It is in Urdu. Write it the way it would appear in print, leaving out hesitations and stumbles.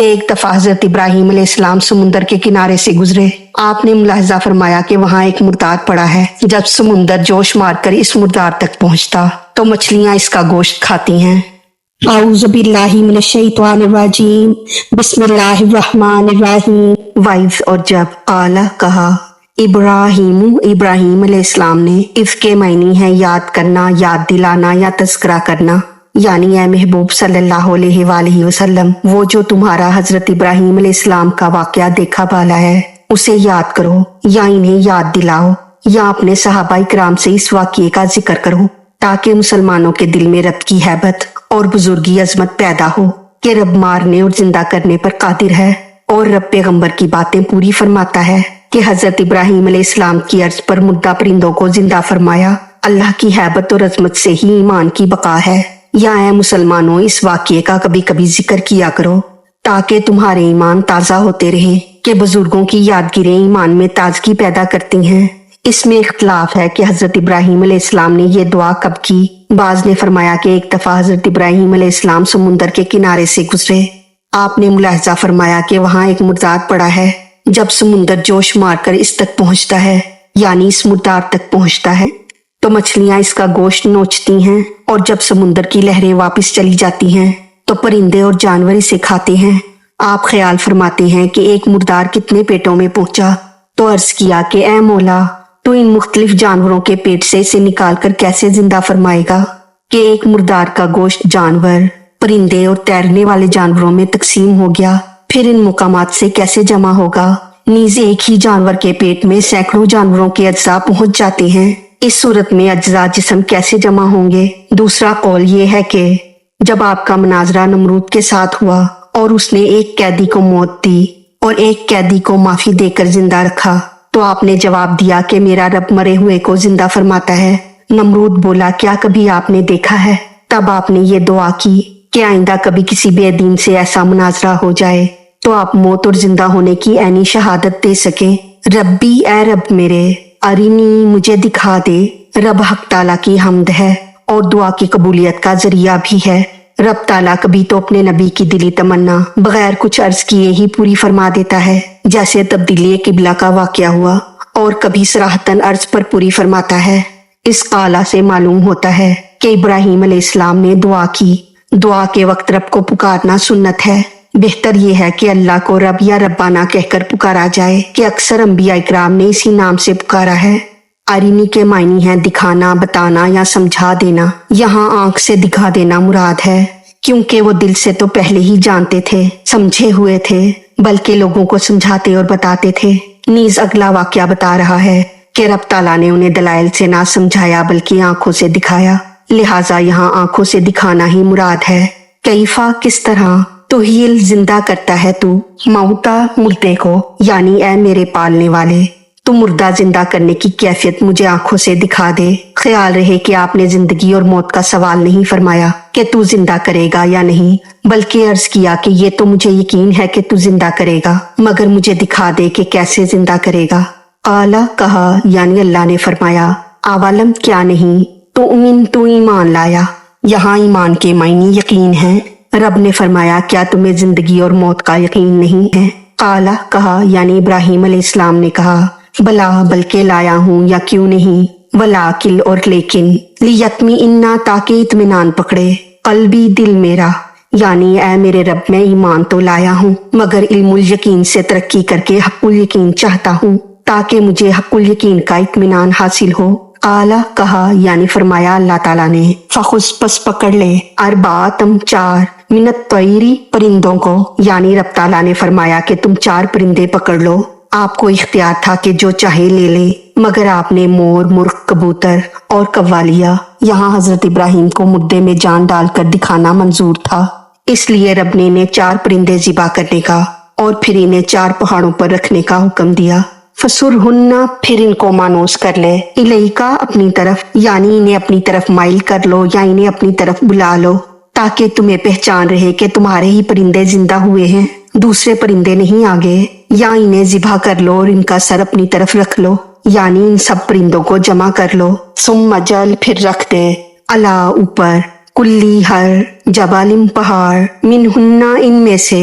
ایک دفعہ حضرت ابراہیم علیہ السلام سمندر کے کنارے سے گزرے۔ آپ نے ملاحظہ فرمایا کہ وہاں ایک مردار پڑا ہے۔ جب سمندر جوش مار کر اس مردار تک پہنچتا تو مچھلیاں اس کا گوشت کھاتی ہیں۔ اعوذ باللہ من الشیطان الرجیم، بسم اللہ الرحمن الرحیم۔ وائز اور جب اعلیٰ کہا ابراہیم علیہ السلام نے، اس کے معنی ہے یاد کرنا، یاد دلانا یا تذکرہ کرنا، یعنی اے محبوب صلی اللہ علیہ وآلہ وسلم، وہ جو تمہارا حضرت ابراہیم علیہ السلام کا واقعہ دیکھا بالا ہے اسے یاد کرو یا انہیں یاد دلاؤ یا اپنے صحابہ کرام سے اس واقعے کا ذکر کرو تاکہ مسلمانوں کے دل میں رب کی ہیبت اور بزرگی عظمت پیدا ہو کہ رب مارنے اور زندہ کرنے پر قادر ہے، اور رب پیغمبر کی باتیں پوری فرماتا ہے کہ حضرت ابراہیم علیہ السلام کی عرض پر مردہ پرندوں کو زندہ فرمایا۔ اللہ کی ہیبت اور عظمت سے ہی ایمان کی بقا ہے۔ یا اے مسلمانوں، اس واقعے کا کبھی کبھی ذکر کیا کرو تاکہ تمہارے ایمان تازہ ہوتے رہیں کہ بزرگوں کی یادگیریں ایمان میں تازگی پیدا کرتی ہیں۔ اس میں اختلاف ہے کہ حضرت ابراہیم علیہ السلام نے یہ دعا کب کی۔ بعض نے فرمایا کہ ایک دفعہ حضرت ابراہیم علیہ السلام سمندر کے کنارے سے گزرے۔ آپ نے ملاحظہ فرمایا کہ وہاں ایک مردار پڑا ہے۔ جب سمندر جوش مار کر اس تک پہنچتا ہے، یعنی اس مردار تک پہنچتا ہے، تو مچھلیاں اس کا گوشت نوچتی ہیں، اور جب سمندر کی لہریں واپس چلی جاتی ہیں تو پرندے اور جانور اسے کھاتے ہیں۔ آپ خیال فرماتے ہیں کہ ایک مردار کتنے پیٹوں میں پہنچا، تو عرض کیا کہ اے مولا، تو ان مختلف جانوروں کے پیٹ سے اسے نکال کر کیسے زندہ فرمائے گا کہ ایک مردار کا گوشت جانور، پرندے اور تیرنے والے جانوروں میں تقسیم ہو گیا، پھر ان مقامات سے کیسے جمع ہوگا؟ نیز ایک ہی جانور کے پیٹ میں سینکڑوں جانوروں کے اجزاء پہنچ جاتے ہیں، اس صورت میں اجزاء جسم کیسے جمع ہوں گے؟ دوسرا قول یہ ہے کہ جب آپ کا مناظرہ نمرود کے ساتھ ہوا اور اس نے ایک قیدی کو موت دی اور ایک قیدی کو معافی دے کر زندہ رکھا، تو آپ نے جواب دیا کہ میرا رب مرے ہوئے کو زندہ فرماتا ہے۔ نمرود بولا، کیا کبھی آپ نے دیکھا ہے؟ تب آپ نے یہ دعا کی کہ آئندہ کبھی کسی بے دین سے ایسا مناظرہ ہو جائے تو آپ موت اور زندہ ہونے کی عینی شہادت دے سکیں۔ ربی، اے رب میرے، ارینی، مجھے دکھا دے۔ رب حق تعالیٰ کی حمد ہے اور دعا کی قبولیت کا ذریعہ بھی ہے۔ رب تعالیٰ کبھی تو اپنے نبی کی دلی تمنا بغیر کچھ عرض کیے ہی پوری فرما دیتا ہے، جیسے تبدیلی قبلہ کا واقعہ ہوا، اور کبھی صراحتاً عرض پر پوری فرماتا ہے۔ اس قالہ سے معلوم ہوتا ہے کہ ابراہیم علیہ السلام نے دعا کی۔ دعا کے وقت رب کو پکارنا سنت ہے۔ بہتر یہ ہے کہ اللہ کو رب یا ربانہ کہہ کر پکارا جائے کہ اکثر انبیاء اکرام نے اسی نام سے پکارا ہے۔ آرینی کے معنی ہے دکھانا، بتانا یا سمجھا دینا۔ یہاں آنکھ سے دکھا دینا مراد ہے، کیونکہ وہ دل سے تو پہلے ہی جانتے تھے، سمجھے ہوئے تھے، بلکہ لوگوں کو سمجھاتے اور بتاتے تھے۔ نیز اگلا واقعہ بتا رہا ہے کہ رب تعالیٰ نے انہیں دلائل سے نہ سمجھایا بلکہ آنکھوں سے دکھایا، لہٰذا یہاں آنکھوں سے دکھانا ہی مراد ہے۔ کیفا، کس طرح، توہیل، زندہ کرتا ہے تو، موتا، مردے کو، یعنی اے میرے پالنے والے، تو مردہ زندہ کرنے کی کیفیت مجھے آنکھوں سے دکھا دے۔ خیال رہے کہ آپ نے زندگی اور موت کا سوال نہیں فرمایا کہ تو زندہ کرے گا یا نہیں، بلکہ عرض کیا کہ یہ تو مجھے یقین ہے کہ تو زندہ کرے گا، مگر مجھے دکھا دے کہ کیسے زندہ کرے گا۔ اعلیٰ کہا، یعنی اللہ نے فرمایا، اولم، کیا نہیں، تو امین، تو ایمان لایا۔ یہاں ایمان کے معنی یقین ہے۔ رب نے فرمایا، کیا تمہیں زندگی اور موت کا یقین نہیں ہے؟ اعلیٰ کہا، یعنی ابراہیم علیہ السلام نے کہا، بلا، بلکہ لایا ہوں، یا کیوں نہیں، ولیکن، اور لیکن، لیطمئن، تاکہ اطمینان پکڑے، قلبی، دل میرا، یعنی اے میرے رب، میں ایمان تو لایا ہوں مگر علم الیقین سے ترقی کر کے حق الیقین چاہتا ہوں تاکہ مجھے حق الیقین کا اطمینان حاصل ہو۔ اعلیٰ کہا، یعنی فرمایا اللہ تعالیٰ نے، فخذ، پس پکڑ لے، اربعۃ، 4، من الطیر، پرندوں کو، یعنی رب تعالیٰ نے فرمایا کہ تم 4 پرندے پکڑ لو۔ آپ کو اختیار تھا کہ جو چاہے لے لے، مگر آپ نے مور، مرغ، کبوتر اور کوا لیا۔ یہاں حضرت ابراہیم کو مردے میں جان ڈال کر دکھانا منظور تھا، اس لیے رب نے انہیں 4 پرندے ذبح کرنے کا اور پھر انہیں 4 پہاڑوں پر رکھنے کا حکم دیا۔ فسرہن، پھر ان کو مانوس کر لے، الیکا، اپنی طرف، یعنی انہیں اپنی طرف مائل کر لو یا انہیں اپنی طرف بلا لو تاکہ تمہیں پہچان رہے کہ تمہارے ہی پرندے زندہ ہوئے ہیں، دوسرے پرندے نہیں آگے۔ یا انہیں ذبح کر لو اور ان کا سر اپنی طرف رکھ لو، یعنی ان سب پرندوں کو جمع کر لو۔ ثم جل، پھر رکھ دے، علا، اوپر، کلی، ہر، جبال، پہاڑ، منہن، ان میں سے،